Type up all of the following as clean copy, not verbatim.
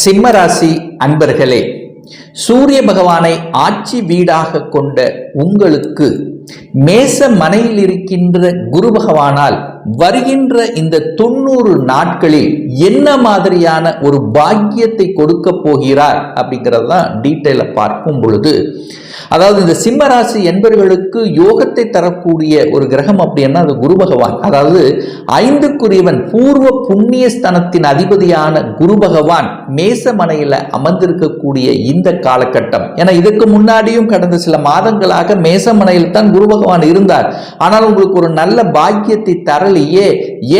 சிம்மராசி அன்பர்களே, சூரிய பகவானை ஆட்சி வீடாக கொண்ட உங்களுக்கு மேச மனையில் இருக்கின்ற குரு பகவானால் வருகின்ற இந்த 90 நாட்களில் என்ன மாதிரியான ஒரு பாக்கியத்தை கொடுக்க போகிறார் அப்படிங்கிறது தான் டீட்டெயில பார்க்கும் பொழுது, அதாவது இந்த சிம்மராசி என்பவர்களுக்கு யோகத்தை தரக்கூடிய ஒரு கிரகம் அப்படின்னா அது குரு பகவான். அதாவது 5க்குரியவன் பூர்வ புண்ணிய ஸ்தானத்தின் அதிபதியான குரு பகவான் மேசமனையில அமர்ந்திருக்கக்கூடிய இந்த காலகட்டம். ஏன்னா இதுக்கு முன்னாடியும் கடந்த சில மாதங்களாக மேசமனையில் தான் குரு பகவான் இருந்தார். ஆனால் உங்களுக்கு ஒரு நல்ல பாக்கியத்தை தரலையே.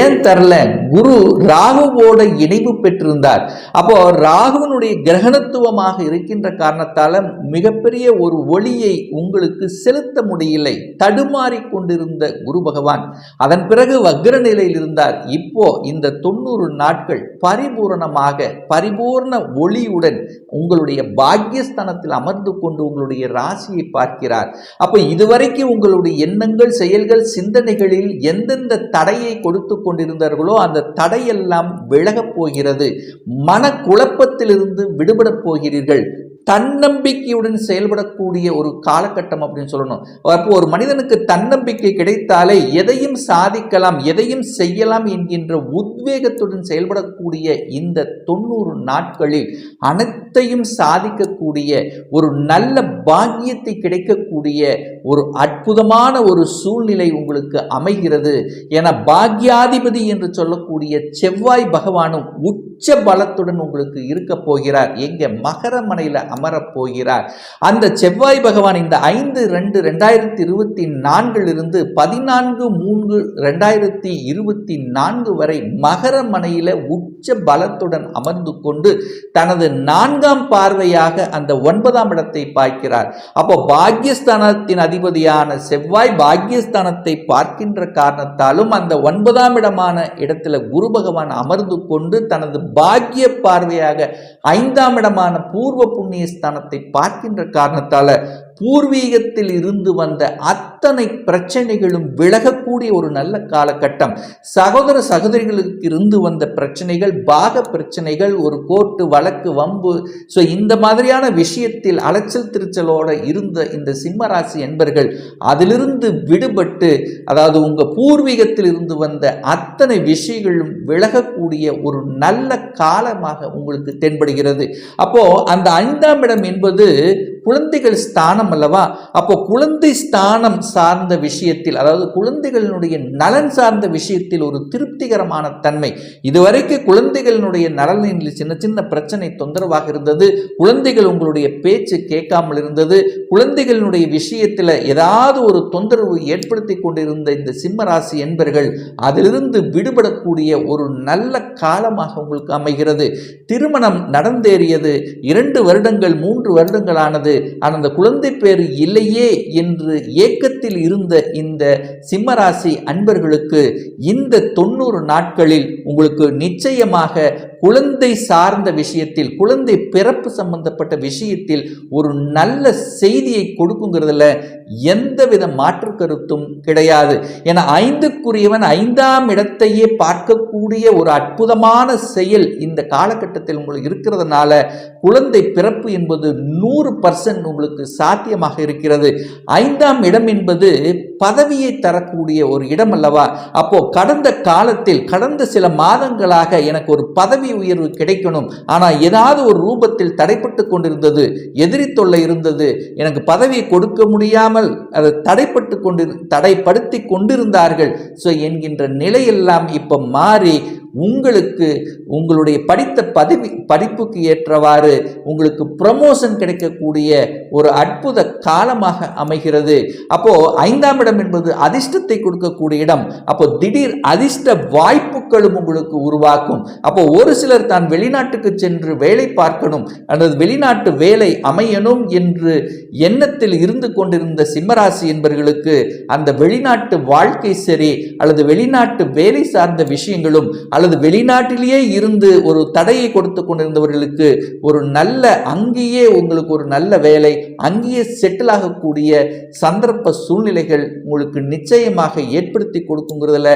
ஏன் தரல? குரு ராகுவோட இணைவு பெற்றிருந்தார். அப்போ ராகுவனுடைய கிரகணத்துவமாக இருக்கின்ற காரணத்தால மிகப்பெரிய ஒரு ஒளியை உங்களுக்கு செலுத்த முடியலை. தடுமாறி கொண்டிருந்த குரு பகவான் அதன் பிறகு வக்ர நிலையில் இருந்தார். இப்போ இந்த 90 நாட்கள் பரிபூரணமாக பரிபூர்ண ஒளியுடன் உங்களுடைய பாக்கியஸ்தானத்தில் அமர்ந்து கொண்டு உங்களுடைய ராசியை பார்க்கிறார். அப்ப இதுவரைக்கும் உங்களுடைய எண்ணங்கள், செயல்கள், சிந்தனைகளில் எந்தெந்த தடையை கொடுத்து கொண்டிருந்தார்களோ அந்த தடையெல்லாம் விலகப் போகிறது. மன குழப்பத்திலிருந்து விடுபடப் போகிறீர்கள். தன்னம்பிக்கையுடன் செயல்படக்கூடிய ஒரு காலகட்டம் அப்படின்னு சொல்லணும். அப்போ ஒரு மனிதனுக்கு தன்னம்பிக்கை கிடைத்தாலே எதையும் சாதிக்கலாம், எதையும் செய்யலாம் என்கின்ற உத்வேகத்துடன் செயல்படக்கூடிய இந்த 90 நாட்களில் அனைத்தையும் சாதிக்கக்கூடிய ஒரு நல்ல பாக்கியத்தை கிடைக்கக்கூடிய ஒரு அற்புதமான ஒரு சூழ்நிலை உங்களுக்கு அமைகிறது. என பாக்யாதிபதி என்று சொல்லக்கூடிய செவ்வாய் பகவானும் உச்ச பலத்துடன் உங்களுக்கு இருக்க போகிறார். எங்க மகர மனையில அமரப் போகிறார். அந்த செவ்வாய் பகவான் இந்த 5/2/2024 இருந்து 14/3/2024 வரை மகர மனையில உச்ச பலத்துடன் அமர்ந்து கொண்டு தனது 4ஆம் பார்வையாக அந்த 9ஆம் இடத்தை பார்க்கிறார். அப்போ பாக்யஸ்தானத்தின் அதிபதியான செவ்வாய் பாக்யஸ்தானத்தை பார்க்கின்ற காரணத்தாலும் அந்த 9ஆம் இடமான இடத்துல குரு பகவான் அமர்ந்து கொண்டு தனது பாக்கிய பார்வையாக 5ஆம் இடமான பூர்வ புண்ணிய ஸ்தானத்தை பார்க்கின்ற காரணத்தால பூர்வீகத்தில் இருந்து வந்த அத்தனை பிரச்சனைகளும் விலகக்கூடிய ஒரு நல்ல காலகட்டம். சகோதர சகோதரிகளுக்கு இருந்து வந்த பிரச்சனைகள், பாக பிரச்சனைகள், ஒரு கோர்ட்டு வழக்கு, வம்பு, இந்த மாதிரியான விஷயத்தில் அலைச்சல் திருச்சலோட இருந்த இந்த சிம்மராசி என்பர்கள் அதிலிருந்து விடுபட்டு, அதாவது உங்க பூர்வீகத்தில் இருந்து வந்த அத்தனை விஷயங்களும் விலகக்கூடிய ஒரு நல்ல காலமாக உங்களுக்கு தென்படுகிறது. அப்போ அந்த 5ஆம் இடம் என்பது குழந்தைகள் ஸ்தானம் அல்லவா? அப்போ குழந்தை ஸ்தானம் சார்ந்த விஷயத்தில், அதாவது குழந்தைகளினுடைய நலன் சார்ந்த விஷயத்தில் ஒரு திருப்திகரமான தன்மை. இதுவரைக்கும் குழந்தைகளினுடைய நலனில் சின்ன சின்ன பிரச்சனை தொந்தரவாக இருந்தது. குழந்தைகள் உங்களுடைய பேச்சு கேட்காமல் இருந்தது. குழந்தைகளினுடைய விஷயத்தில் ஏதாவது ஒரு தொந்தரவு ஏற்படுத்தி கொண்டிருந்த இந்த சிம்மராசி என்பர்கள் அதிலிருந்து விடுபடக்கூடிய ஒரு நல்ல காலமாக உங்களுக்கு அமைகிறது. திருமணம் நடந்தேறியது 2 வருடங்கள் 3 வருடங்களானது. அந்த குழந்தை பேர் இல்லையே என்று ஏக்கத்தில் இருந்த இந்த சிம்மராசி அன்பர்களுக்கு இந்த 90 நாட்களில் உங்களுக்கு நிச்சயமாக குழந்தை சார்ந்த விஷயத்தில், குழந்தை பிறப்பு சம்பந்தப்பட்ட விஷயத்தில் ஒரு நல்ல செய்தியை கொடுக்குங்கிறதுல எந்தவித மாற்று கருத்தும் கிடையாது. என 5க்குரியவன் 5ஆம் இடத்தையே பார்க்கக்கூடிய ஒரு அற்புதமான செயல் இந்த காலகட்டத்தில் உங்களுக்கு இருக்கிறதுனால குழந்தை பிறப்பு என்பது 100% உங்களுக்கு சாத்தியமாக இருக்கிறது. 5ஆம் இடம் என்பது பதவியை தரக்கூடிய ஒரு இடம் அல்லவா? அப்போ கடந்த காலத்தில், கடந்த சில மாதங்களாக எனக்கு ஒரு பதவி உயர்வு கிடைக்கணும், ஆனால் ஏதாவது ஒரு ரூபத்தில் தடைப்பட்டு கொண்டிருந்தது, எதிரி தொல்லை இருந்தது, எனக்கு பதவியை கொடுக்க முடியாமல் அதை தடைப்படுத்தி கொண்டிருந்தார்கள் என்கின்ற நிலையெல்லாம் இப்ப மாறி உங்களுக்கு உங்களுடைய படித்த படிப்புக்கு ஏற்றவாறு உங்களுக்கு ப்ரமோஷன் கிடைக்கக்கூடிய ஒரு அற்புத காலமாக அமைகிறது. அப்போ 5ஆம் இடம் என்பது அதிர்ஷ்டத்தை கொடுக்கக்கூடிய இடம். அப்போ திடீர் அதிர்ஷ்ட வாய்ப்புகளும் உங்களுக்கு உருவாக்கும். அப்போ ஒரு சிலர் தான் வெளிநாட்டுக்கு சென்று வேலை பார்க்கணும் அல்லது வெளிநாட்டு வேலை அமையணும் என்று எண்ணத்தில் இருந்து கொண்டிருந்த சிம்மராசி என்பவர்களுக்கு அந்த வெளிநாட்டு வாழ்க்கை சரி அல்லது வெளிநாட்டு வேலை சார்ந்த விஷயங்களும் அல்லது வெளிநாட்டிலேயே இருந்து ஒரு தடையை கொடுத்து கொண்டிருந்தவர்களுக்கு ஒரு நல்ல அங்கேயே உங்களுக்கு ஒரு நல்ல வேலை, அங்கேயே செட்டில் ஆகக்கூடிய சந்தர்ப்ப சூழ்நிலைகள் உங்களுக்கு நிச்சயமாக ஏற்படுத்தி கொடுக்குங்கிறதுல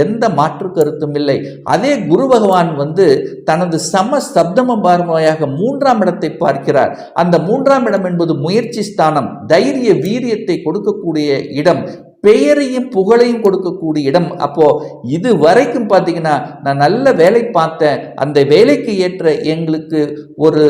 எந்த மாற்று கருத்தும் இல்லை. அதே குரு பகவான் தனது சம சப்தம பார்வையாக 3ஆம் இடத்தை பார்க்கிறார். அந்த 3ஆம் இடம் என்பது முயற்சி ஸ்தானம், தைரிய வீரியத்தை கொடுக்கக்கூடிய இடம், பெயரையும் புகழையும் கொடுக்கக்கூடிய இடம். அப்போ இது வரைக்கும் பார்த்தீங்கன்னா நான் நல்ல வேலை பார்த்தேன், அந்த வேலைக்கு ஏற்ற எங்களுக்கு ஒரு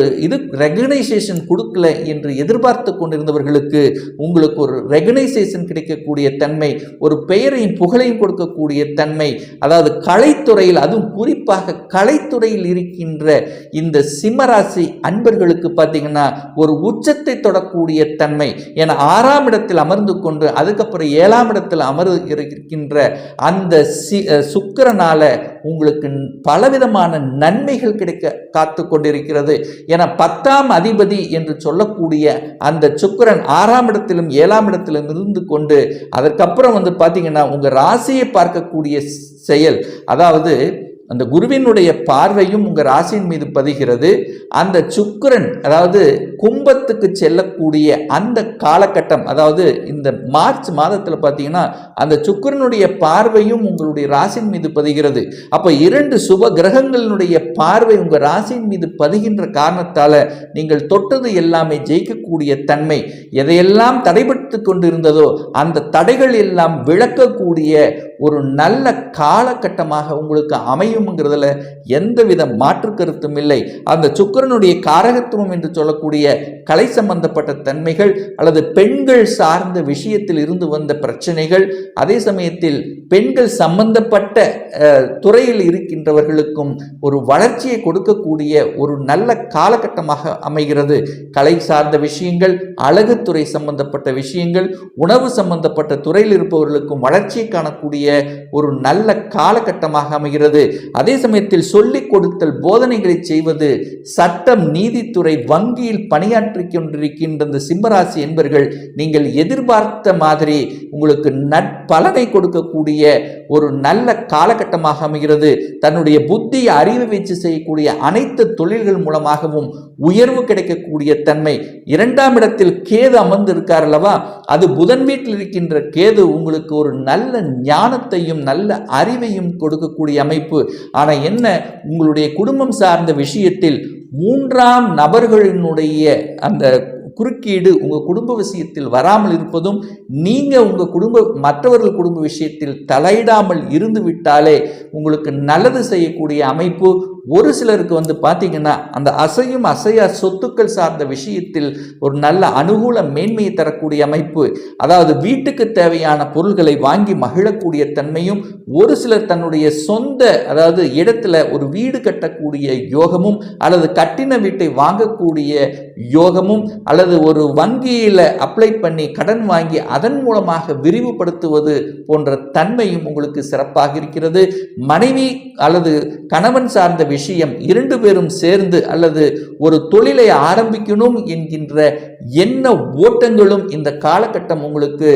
ரெகனைசேஷன் கொடுக்கல என்று எதிர்பார்த்து கொண்டிருந்தவர்களுக்கு உங்களுக்கு ஒரு ரெகனைசேஷன் கிடைக்கக்கூடிய தன்மை, ஒரு பெயரையும் புகழையும் கொடுக்கக்கூடிய தன்மை, அதாவது கலைத்துறையில், அதுவும் குறிப்பாக கலைத்துறையில் இருக்கின்ற இந்த சிம்மராசி அன்பர்களுக்கு பார்த்தீங்கன்னா ஒரு உச்சத்தை தொடக்கூடிய தன்மை. ஏன்னா 6ஆம் இடத்தில் அமர்ந்து கொண்டு அதுக்கப்புறம் 7ஆம் இடத்தில் அமர்ந்து இருக்கின்ற அந்த சுக்கிரனால உங்களுக்கு பலவிதமான நன்மைகள் கிடைக்க காத்து கொண்டிருக்கிறது. என 10ஆம் அதிபதி என்று சொல்லக்கூடிய அந்த சுக்கிரன் 6ஆம் இடத்திலும் 7ஆம் இடத்திலும் இருந்து கொண்டு அதற்கப்புறம் பார்த்தீங்கன்னா உங்க ராசியை பார்க்கக்கூடிய செயல், அதாவது அந்த குருவினுடைய பார்வையும் உங்க ராசியின் மீது பதிகிறது. அந்த சுக்கிரன் அதாவது கும்பத்துக்கு செல்லக்கூடிய அந்த காலகட்டம், அதாவது இந்த மார்ச் மாதத்தில் பார்த்தீங்கன்னா அந்த சுக்கிரனுடைய பார்வையும் உங்களுடைய ராசியின் மீது பதிகிறது. அப்போ 2 சுப கிரகங்களினுடைய பார்வை உங்க ராசியின் மீது பதிகின்ற காரணத்தால நீங்கள் தொட்டது எல்லாமே ஜெயிக்கக்கூடிய தன்மை, எதையெல்லாம் தடைபட்டு கொண்டிருந்ததோ அந்த தடைகள் எல்லாம் விளக்கக்கூடிய ஒரு நல்ல காலகட்டமாக உங்களுக்கு அமையும்ங்கிறதுல எந்தவித மாற்று கருத்தும் இல்லை. அந்த சுக்கிரனுடைய காரகத்துவம் என்று சொல்லக்கூடிய கலை சம்பந்தப்பட்ட தன்மைகள் அல்லது பெண்கள் சார்ந்த விஷயத்தில் இருந்து வந்த பிரச்சனைகள், அதே சமயத்தில் பெண்கள் சம்பந்தப்பட்ட துறையில் இருக்கின்றவர்களுக்கும் ஒரு வளர்ச்சியை கொடுக்கக்கூடிய ஒரு நல்ல காலகட்டமாக அமைகிறது. கலை சார்ந்த விஷயங்கள், அழகுத்துறை சம்பந்தப்பட்ட விஷயங்கள், உணவு சம்பந்தப்பட்ட துறையில் இருப்பவர்களுக்கும் வளர்ச்சியை காணக்கூடிய ஒரு நல்ல காலகட்டமாக அமைகிறது. அதே சமயத்தில் சொல்லிக் கொடுத்தல், போதனைகளை செய்வது, சட்டம், நீதித்துறை, வங்கியில் பணியாற்றி கொண்டிருக்கின்ற இந்த சிம்மராசி என்பர்கள் நீங்கள் எதிர்பார்த்த மாதிரி உங்களுக்கு நற்பலனை கொடுக்கக்கூடிய ஒரு நல்ல காலகட்டமாக அமைகிறது. தன்னுடைய புத்தி அறிவை வச்சு செய்யக்கூடிய அனைத்து தொழில்கள் மூலமாகவும் உயர்வு கிடைக்கக்கூடிய தன்மை. 2ஆம் இடத்தில் கேது அமர்ந்து இருக்கார் அல்லவா, அது புதன் வீட்டில் இருக்கின்ற கேது உங்களுக்கு ஒரு நல்ல ஞானத்தையும் நல்ல அறிவையும் கொடுக்கக்கூடிய அமைப்பு. ஆனா என்ன, உங்களுடைய குடும்பம் சார்ந்த விஷயத்தில் 3ஆம் நபர்களினுடைய அந்த குறுக்கீடு உங்க குடும்ப விஷயத்தில் வராமல் இருப்பதும், நீங்க உங்க மற்றவர்கள் குடும்ப விஷயத்தில் தலையிடாமல் இருந்து விட்டாலே உங்களுக்கு நல்லது செய்யக்கூடிய அமைப்பு. ஒரு சிலருக்கு பார்த்தீங்கன்னா அந்த அசையும் அசையா சொத்துக்கள் சார்ந்த விஷயத்தில் ஒரு நல்ல அனுகூல மேன்மையை தரக்கூடிய அமைப்பு, அதாவது வீட்டுக்கு தேவையான பொருள்களை வாங்கி மகிழக்கூடிய தன்மையும், ஒரு சிலர் தன்னுடைய சொந்த அதாவது இடத்துல ஒரு வீடு கட்டக்கூடிய யோகமும் அல்லது கட்டின வீட்டை வாங்கக்கூடிய யோகமும் அல்லது ஒரு வங்கியில அப்ளை பண்ணி கடன் வாங்கி அதன் மூலமாக விரிவுபடுத்துவது போன்ற தன்மையும் உங்களுக்கு சிறப்பாக இருக்கிறது. மனைவி அல்லது கணவன் சார்ந்த விஷயம் 2 பேரும் சேர்ந்து அல்லது ஒரு தொழிலை ஆரம்பிக்கணும் என்கின்ற எண்ண ஓட்டங்களும் இந்த காலகட்டம் உங்களுக்கு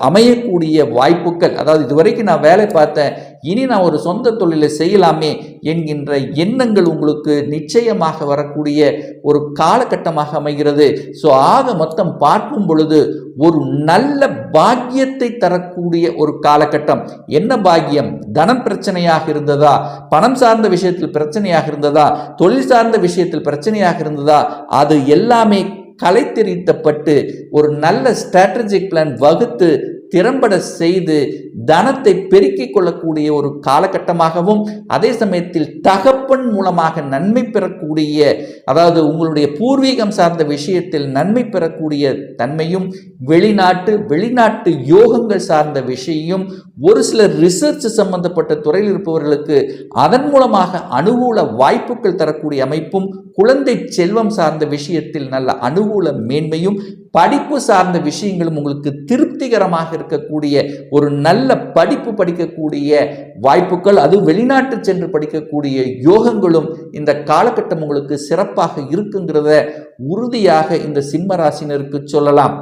அமையக்கூடிய வாய்ப்புகள், அதாவது இதுவரைக்கும் நான் வேலை பார்த்தேன், இனி நான் ஒரு சொந்த தொழிலை செய்யலாமே என்கின்ற எண்ணங்கள் உங்களுக்கு நிச்சயமாக வரக்கூடிய ஒரு காலகட்டமாக அமைகிறது. ஸோ ஆக மொத்தம் பார்க்கும் பொழுது ஒரு நல்ல பாக்கியத்தை தரக்கூடிய ஒரு காலகட்டம். என்ன பாக்கியம்? தனம் பிரச்சனையாக இருந்ததா, பணம் சார்ந்த விஷயத்தில் பிரச்சனையாக இருந்ததா, தொழில் சார்ந்த விஷயத்தில் பிரச்சனையாக இருந்ததா, அது எல்லாமே களைத்தெறித்தப்பட்டு ஒரு நல்ல ஸ்ட்ராட்டஜிக் பிளான் வகுத்து திறம்பட செய்து தனத்தை பெருக்கிக் கொள்ளக்கூடிய ஒரு காலகட்டமாகவும், அதே சமயத்தில் தகப்பன் மூலமாக நன்மை பெறக்கூடிய, அதாவது உங்களுடைய பூர்வீகம் சார்ந்த விஷயத்தில் நன்மை பெறக்கூடிய தன்மையும், வெளிநாட்டு யோகங்கள் சார்ந்த விஷயம், ஒரு சிலர் ரிசர்ச் சம்பந்தப்பட்ட துறையில் இருப்பவர்களுக்கு அதன் மூலமாக அனுகூல வாய்ப்புகள் தரக்கூடிய அமைப்பும், குழந்தை செல்வம் சார்ந்த விஷயத்தில் நல்ல அனுகூல மேன்மையும், படிப்பு சார்ந்த விஷயங்களும் உங்களுக்கு திருப்திகரமாக இருக்கக்கூடிய ஒரு நல்ல படிப்பு படிக்கக்கூடிய வாய்ப்புகள், அது வெளிநாட்டு சென்று படிக்கக்கூடிய யோகங்களும் இந்த காலகட்டம் உங்களுக்கு சிறப்பாக இருக்குங்கிறத உறுதியாக இந்த சிம்ம ராசினருக்கு சொல்லலாம்.